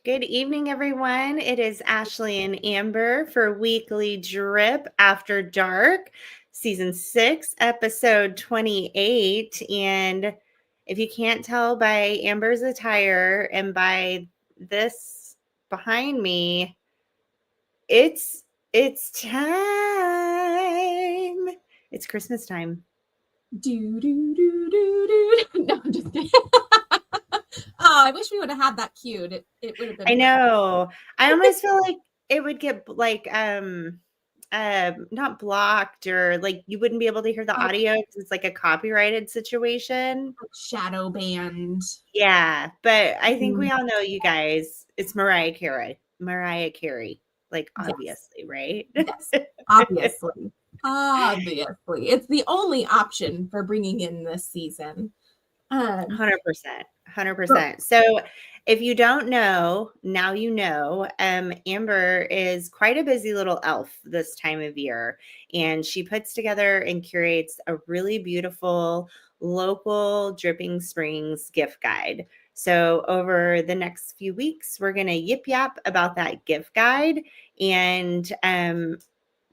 Good evening, everyone. It is Ashley and Amber for Weekly Drip After Dark, Season 6, Episode 28. And if you can't tell by Amber's attire and by this behind me, it's time. It's Christmas time. Do, do, do, do, do. No, I'm just kidding. Oh, I wish we would have had that cued. It would have been. I know. I almost feel like it would get not blocked, or like you wouldn't be able to hear the audio because it's like a copyrighted situation. Shadow banned. Yeah, but I think we all know, you guys, it's Mariah Carey, like, obviously, right? Yes, obviously. Obviously. It's the only option for bringing in this season. 100%. 100%. So if you don't know, now you know. Amber is quite a busy little elf this time of year, and she puts together and curates a really beautiful local Dripping Springs gift guide. So over the next few weeks, we're going to yip yap about that gift guide. And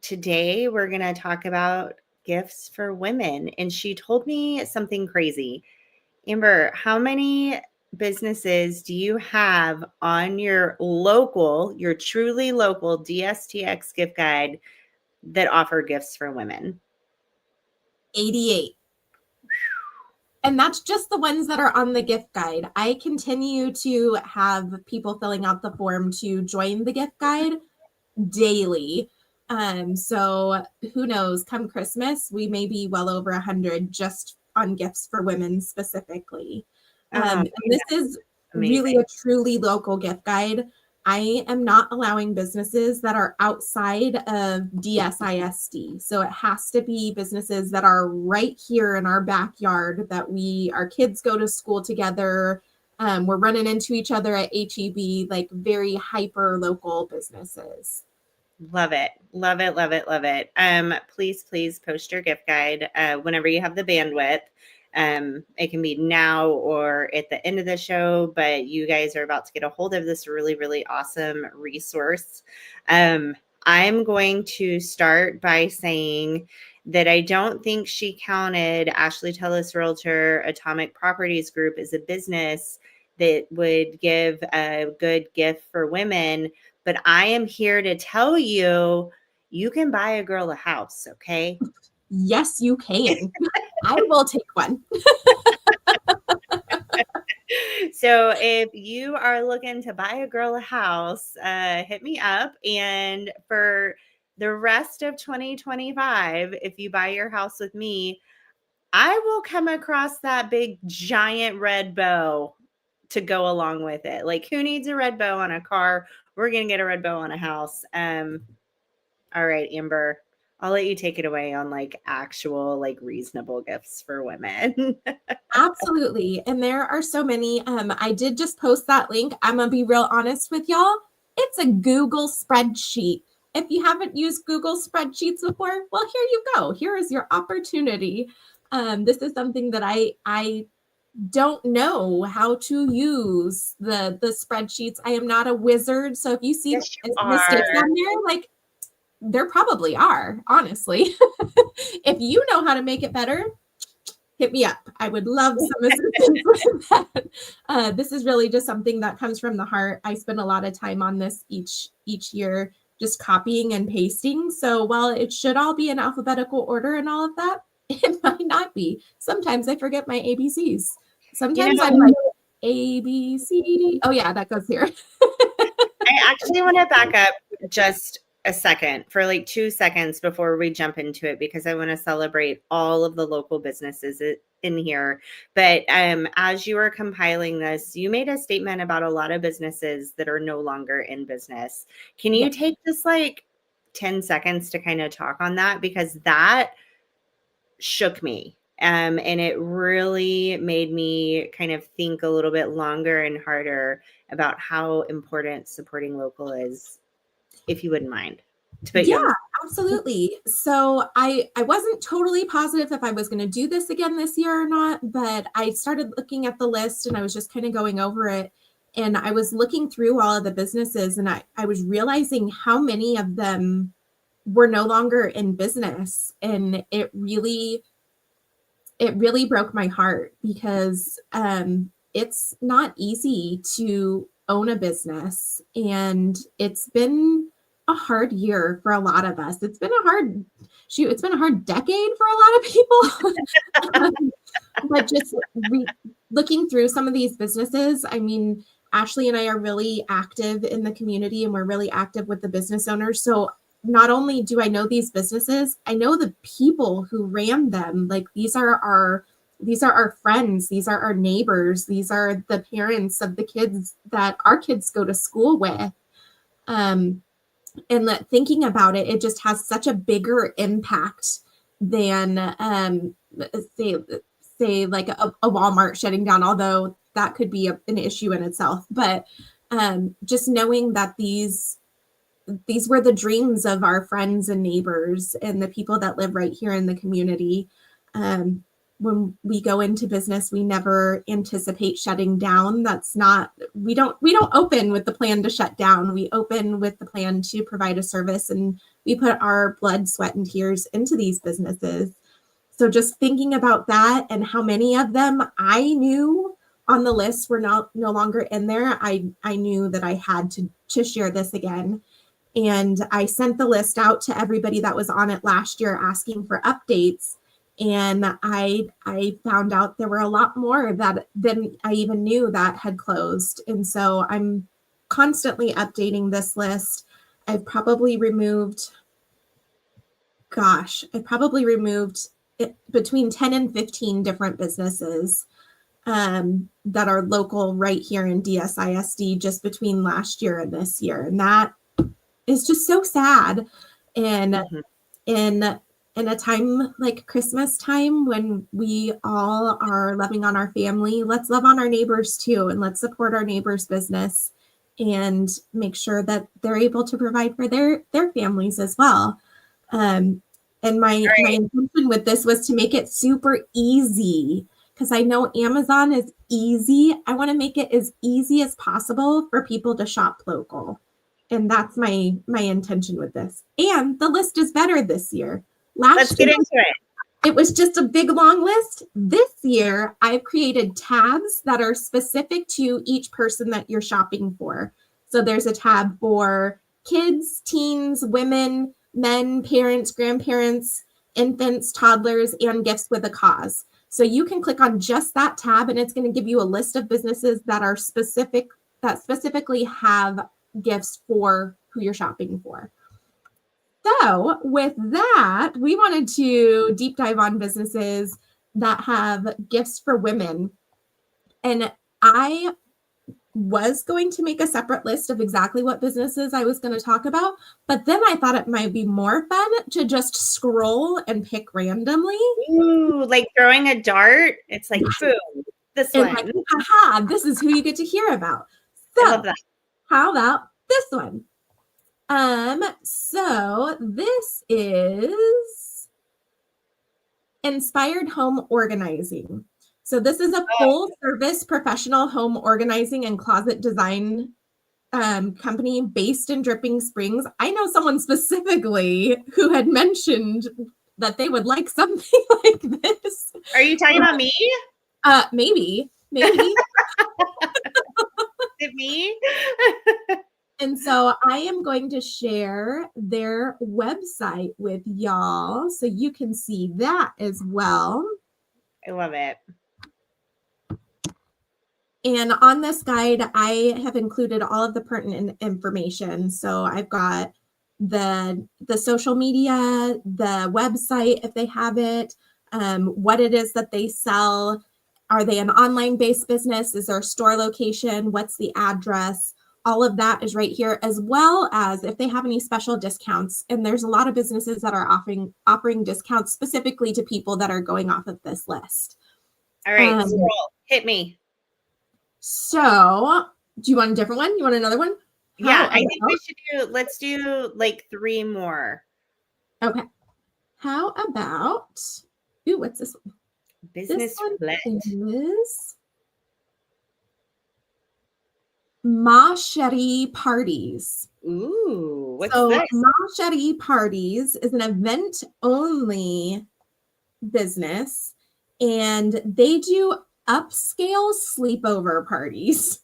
today we're going to talk about gifts for women. And she told me something crazy. Amber, how many businesses do you have on your truly local DSTX gift guide that offer gifts for women? 88. And that's just the ones that are on the gift guide. I continue to have people filling out the form to join the gift guide daily. So who knows, come Christmas, we may be well over 100 just on gifts for women specifically. And this is really a truly local gift guide. I am not allowing businesses that are outside of DSISD. So it has to be businesses that are right here in our backyard, that our kids go to school together. We're running into each other at HEB, like very hyper local businesses. Love it. Love it. Love it. Love it. Please post your gift guide whenever you have the bandwidth. It can be now or at the end of the show, but you guys are about to get a hold of this really, really awesome resource. I'm going to start by saying that I don't think she counted Ashley Tullis Realtor Atomic Properties Group as a business that would give a good gift for women. But I am here to tell you, you can buy a girl a house, okay? Yes, you can. I will take one. So if you are looking to buy a girl a house, hit me up. And for the rest of 2025, if you buy your house with me, I will come across that big giant red bow to go along with it. Like, who needs a red bow on a car? We're going to get a red bow on a house. All right, Amber, I'll let you take it away on like actual, like, reasonable gifts for women. Absolutely. And there are so many. I did just post that link. I'm going to be real honest with y'all. It's a Google spreadsheet. If you haven't used Google spreadsheets before, well, here you go. Here is your opportunity. This is something that I don't know how to use the spreadsheets. I am not a wizard. So if you see Yes, you mistakes are. on there, like, there probably are, honestly. If you know how to make it better, hit me up. I would love some assistance with that. This is really just something that comes from the heart. I spend a lot of time on this each year, just copying and pasting. So while it should all be in alphabetical order and all of that, it might not be. Sometimes I forget my ABCs. Sometimes I'm like, A, B, C, D. Oh yeah, that goes here. I actually want to back up just a second, for like 2 seconds, before we jump into it, because I want to celebrate all of the local businesses in here. But as you were compiling this, you made a statement about a lot of businesses that are no longer in business. Can you take just like 10 seconds to kind of talk on that? Because that shook me. And it really made me kind of think a little bit longer and harder about how important supporting local is, if you wouldn't mind. Yeah, absolutely. So I wasn't totally positive if I was going to do this again this year or not, but I started looking at the list and I was just kind of going over it. And I was looking through all of the businesses, and I was realizing how many of them were no longer in business. And it really broke my heart, because it's not easy to own a business. And it's been a hard year for a lot of us. It's been it's been a hard decade for a lot of people. But just looking through some of these businesses, I mean, Ashley and I are really active in the community, and we're really active with the business owners. So not only do I know these businesses, I know the people who ran them. Like, these are our friends, these are our neighbors, these are the parents of the kids that our kids go to school with. And that, thinking about it, it just has such a bigger impact than say like a Walmart shutting down, although that could be an issue in itself. But just knowing that these were the dreams of our friends and neighbors and the people that live right here in the community. When we go into business, we never anticipate shutting down. We don't open with the plan to shut down. We open with the plan to provide a service, and we put our blood, sweat, and tears into these businesses. So just thinking about that, and how many of them I knew on the list were no longer in there, I knew that I had to share this again. And I sent the list out to everybody that was on it last year, asking for updates. And I found out there were a lot more than I even knew that had closed. And so I'm constantly updating this list. I've probably removed between 10 and 15 different businesses that are local right here in DSISD, just between last year and this year. And that is just so sad. And in a time like Christmas time, when we all are loving on our family, let's love on our neighbors too, and let's support our neighbors' business and make sure that they're able to provide for their families as well. And my intention with this was to make it super easy, because I know Amazon is easy. I want to make it as easy as possible for people to shop local. And that's my intention with this. And the list is better this year. Let's get into it. It was just a big, long list. This year, I've created tabs that are specific to each person that you're shopping for. So there's a tab for kids, teens, women, men, parents, grandparents, infants, toddlers, and gifts with a cause. So you can click on just that tab, and it's going to give you a list of businesses that are specifically have gifts for who you're shopping for. So with that, we wanted to deep dive on businesses that have gifts for women. And I was going to make a separate list of exactly what businesses I was going to talk about, but then I thought it might be more fun to just scroll and pick randomly. Ooh, like throwing a dart. It's like, boom, this one. Like, aha, this is who you get to hear about. So I love that. how about this one? So this is Inspired Home Organizing. So this is a full service professional home organizing and closet design company based in Dripping Springs. I know someone specifically who had mentioned that they would like something like this. Are you talking about me? Maybe. Is it me? And so I am going to share their website with y'all so you can see that as well. I love it. And on this guide, I have included all of the pertinent information. So I've got the social media, the website, if they have it, what it is that they sell. Are they an online-based business? Is there a store location? What's the address? All of that is right here, as well as if they have any special discounts. And there's a lot of businesses that are offering discounts specifically to people that are going off of this list. All right, scroll. Hit me. So do you want a different one? You want another one? Yeah, I think let's do like 3 more. Okay. How about, what's this one? Business Roulette. Machete Parties. Ooh, what's So this? Machete Parties is an event only business, and they do upscale sleepover parties.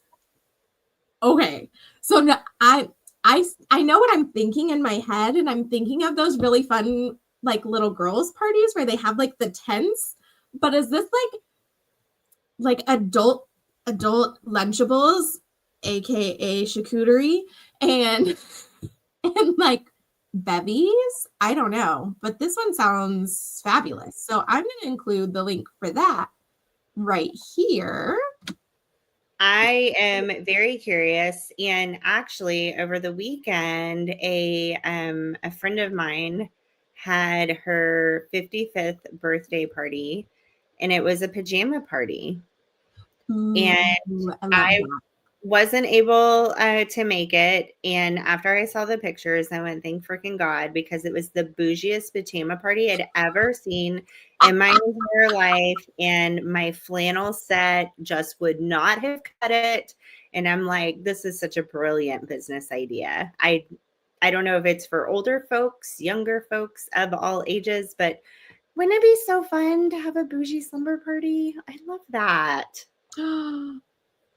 Okay. So no, I know what I'm thinking in my head, and I'm thinking of those really fun like little girls parties where they have like the tents, but is this like adult lunchables, aka charcuterie, and and like bevies? I don't know, but this one sounds fabulous. So I'm going to include the link for that right here. I am very curious, and actually, over the weekend, a friend of mine had her 55th birthday party, and it was a pajama party, Ooh, and I love I that. wasn't able to make it. And after I saw the pictures, I went, thank freaking God, because it was the bougiest pajama party I'd ever seen in my entire life. And my flannel set just would not have cut it. And I'm like, this is such a brilliant business idea. I don't know if it's for older folks, younger folks of all ages, but wouldn't it be so fun to have a bougie slumber party? I love that. Oh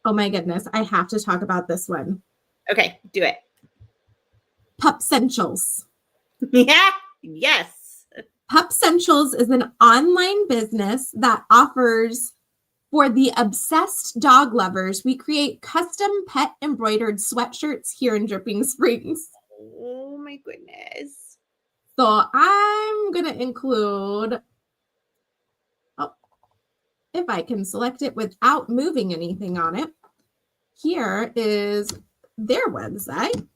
my goodness, I have to talk about this one. Okay, do it. Pup Essentials. Yeah. Yes. Pup Essentials is an online business that offers for the obsessed dog lovers. We create custom pet embroidered sweatshirts here in Dripping Springs. Oh my goodness. So I'm going to include, oh, if I can select it without moving anything on it, here is their website.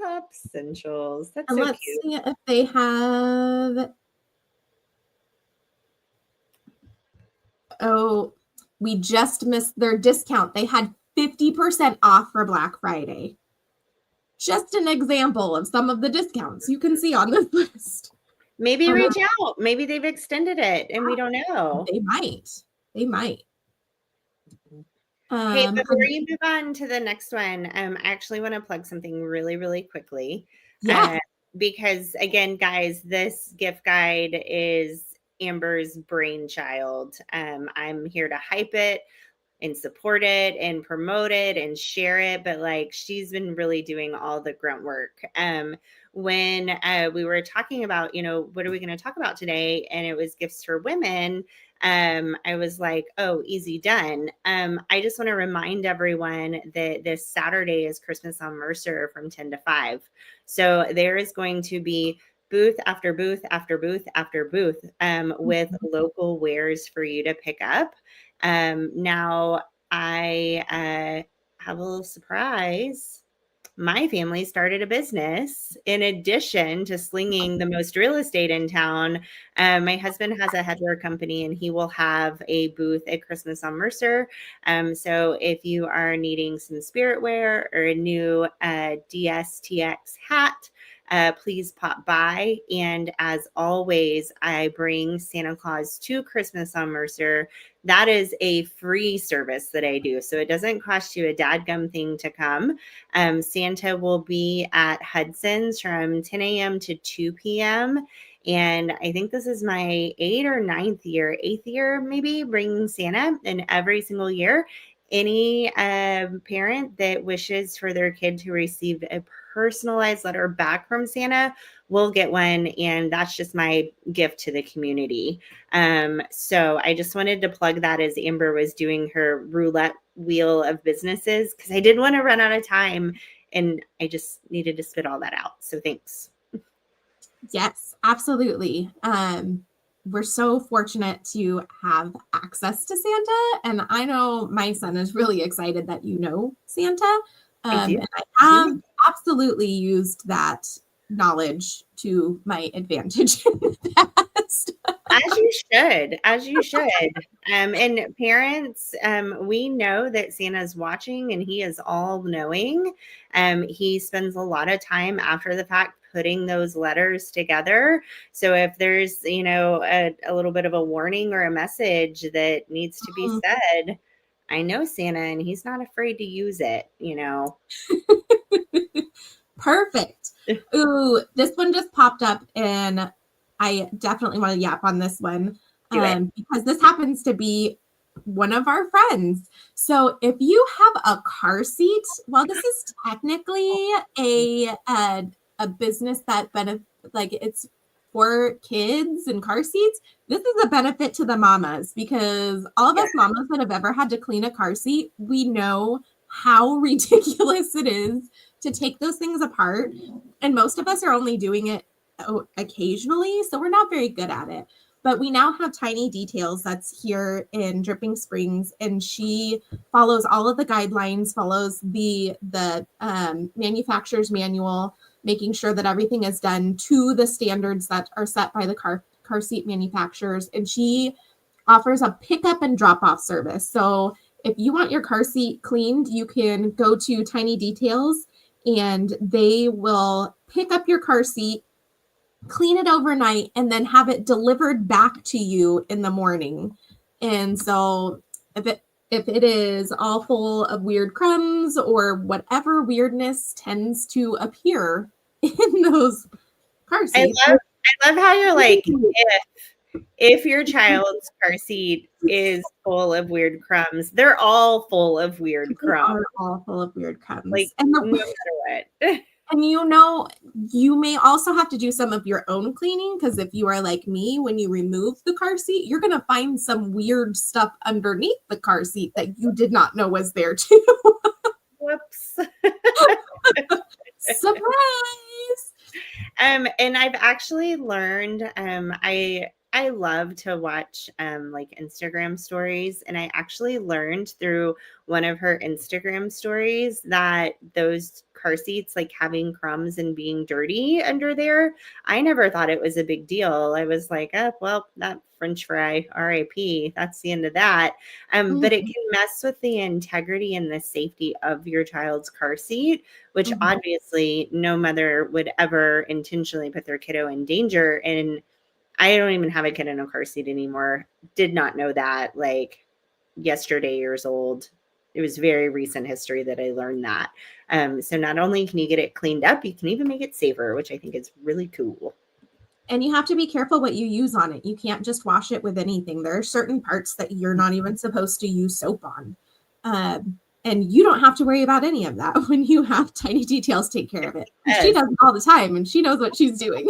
Pup Essentials. That's And so let's cute. see if they have, oh, we just missed their discount. They had 50% off for Black Friday. Just an example of some of the discounts you can see on this list. Maybe reach out. Maybe they've extended it and we don't know. They might. They might. Hey, before you move on to the next one, I actually want to plug something really, really quickly. Yeah. Because again, guys, this gift guide is Amber's brainchild. I'm here to hype it and support it and promote it and share it, but like she's been really doing all the grunt work. When we were talking about, what are we going to talk about today, and it was gifts for women, I was like, oh, easy done. I just want to remind everyone that this Saturday is Christmas on Mercer from 10 to 5. So there is going to be booth after booth after booth after booth with local wares for you to pick up. Now I have a little surprise. My family started a business in addition to slinging the most real estate in town. My husband has a headwear company and he will have a booth at Christmas on Mercer. So if you are needing some spirit wear or a new DSTX hat, please pop by. And as always, I bring Santa Claus to Christmas on Mercer. That is a free service that I do. So it doesn't cost you a dadgum thing to come. Santa will be at Hudson's from 10 a.m. to 2 p.m. And I think this is my eighth year, maybe, bringing Santa. And every single year, any parent that wishes for their kid to receive a personalized letter back from Santa will get one. And that's just my gift to the community. So I just wanted to plug that as Amber was doing her roulette wheel of businesses, because I didn't want to run out of time and I just needed to spit all that out. So thanks. Yes, absolutely. We're so fortunate to have access to Santa. And I know my son is really excited that you know Santa. And I have absolutely used that knowledge to my advantage in the past. As you should. And parents, we know that Santa's watching and he is all knowing. He spends a lot of time after the fact putting those letters together. So if there's, a little bit of a warning or a message that needs to be said, I know Santa and he's not afraid to use it, you know. Perfect. Ooh, this one just popped up and I definitely want to yap on this one Do it. because this happens to be one of our friends. So if you have a car seat, well, this is technically a business that like it's for kids and car seats. This is a benefit to the mamas because all of us mamas that have ever had to clean a car seat, we know how ridiculous it is to take those things apart. And most of us are only doing it occasionally, so we're not very good at it. But we now have Tiny Details that's here in Dripping Springs, and she follows all of the guidelines, follows the manufacturer's manual, making sure that everything is done to the standards that are set by the car seat manufacturers. And she offers a pickup and drop off service. So if you want your car seat cleaned, you can go to Tiny Details and they will pick up your car seat, clean it overnight, and then have it delivered back to you in the morning. And so if it is all full of weird crumbs or whatever weirdness tends to appear in those car seats. I love how you're like, if your child's car seat is full of weird crumbs, they're all full of weird crumbs. They're all full of weird crumbs. Like, no matter what. And you may also have to do some of your own cleaning because if you are like me, when you remove the car seat, you're going to find some weird stuff underneath the car seat that you did not know was there too. Whoops. Surprise. And I've actually learned, I love to watch like Instagram stories, and I actually learned through one of her Instagram stories that those car seats, like having crumbs and being dirty under there, I never thought it was a big deal. I was like, oh, well, that French fry, RIP, that's the end of that. But it can mess with the integrity and the safety of your child's car seat, which obviously no mother would ever intentionally put their kiddo in danger. And I don't even have a kid in a car seat anymore. Did not know that, like yesterday years old. It was very recent history that I learned that. So not only can you get it cleaned up, you can even make it safer, which I think is really cool. And you have to be careful what you use on it. You can't just wash it with anything. There are certain parts that you're not even supposed to use soap on. And you don't have to worry about any of that when you have Tiny Details take care of it. She does it all the time, and she knows what she's doing.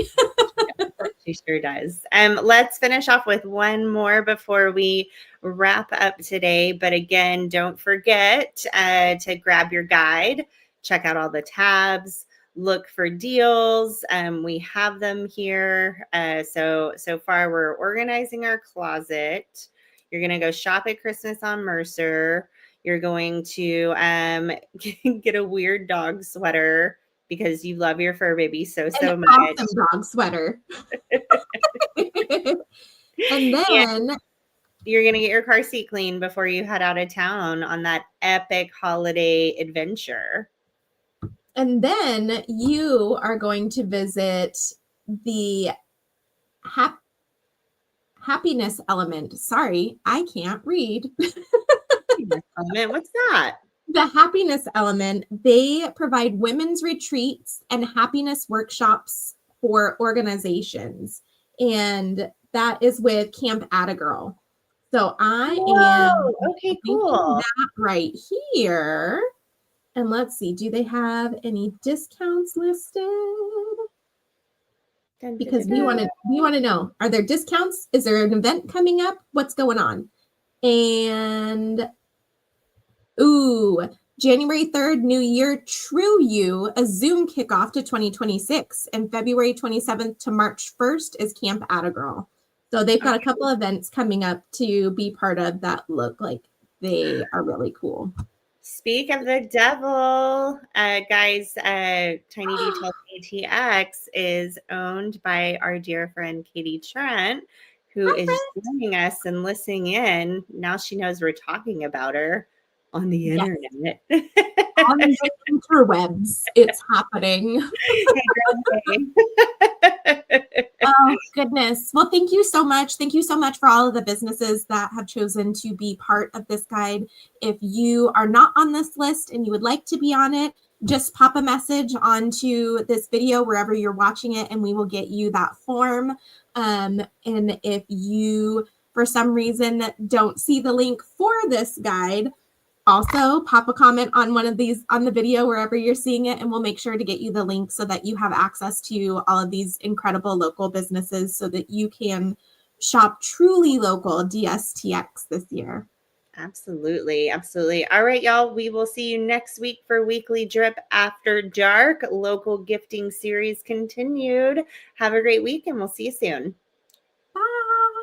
She sure does. Let's finish off with one more before we wrap up today. But again, don't forget to grab your guide, check out all the tabs, look for deals. We have them here. So far we're organizing our closet. You're going to go shop at Christmas on Mercer. You're going to get a weird dog sweater because you love your fur baby so much. Awesome dog sweater. And then you're going to get your car seat clean before you head out of town on that epic holiday adventure. And then you are going to visit the happiness element. Sorry, I can't read. What's that? The happiness element. They provide women's retreats and happiness workshops for organizations. And that is with Camp Attagirl. So I am okay, cool. That right here. And let's see, do they have any discounts listed? Because we want to know, are there discounts? Is there an event coming up? What's going on? And January 3rd, New Year, True You, a Zoom kickoff to 2026. And February 27th to March 1st is Camp Attagirl. So they've got a couple events coming up to be part of that look like they are really cool. Speak of the devil, guys, Tiny Details DSTX is owned by our dear friend Katie Trent, who is joining us and listening in. Now she knows we're talking about her on the internet. On the interwebs, it's happening. Oh, goodness. Well, thank you so much. Thank you so much for all of the businesses that have chosen to be part of this guide. If you are not on this list and you would like to be on it, just pop a message onto this video wherever you're watching it, and we will get you that form. And if you, for some reason, don't see the link for this guide, also pop a comment on one of these on the video wherever you're seeing it, and we'll make sure to get you the link so that you have access to all of these incredible local businesses so that you can shop truly local DSTX this year. Absolutely. Absolutely. All right, y'all. We will see you next week for Weekly Drip After Dark. Local gifting series continued. Have a great week, and we'll see you soon. Bye.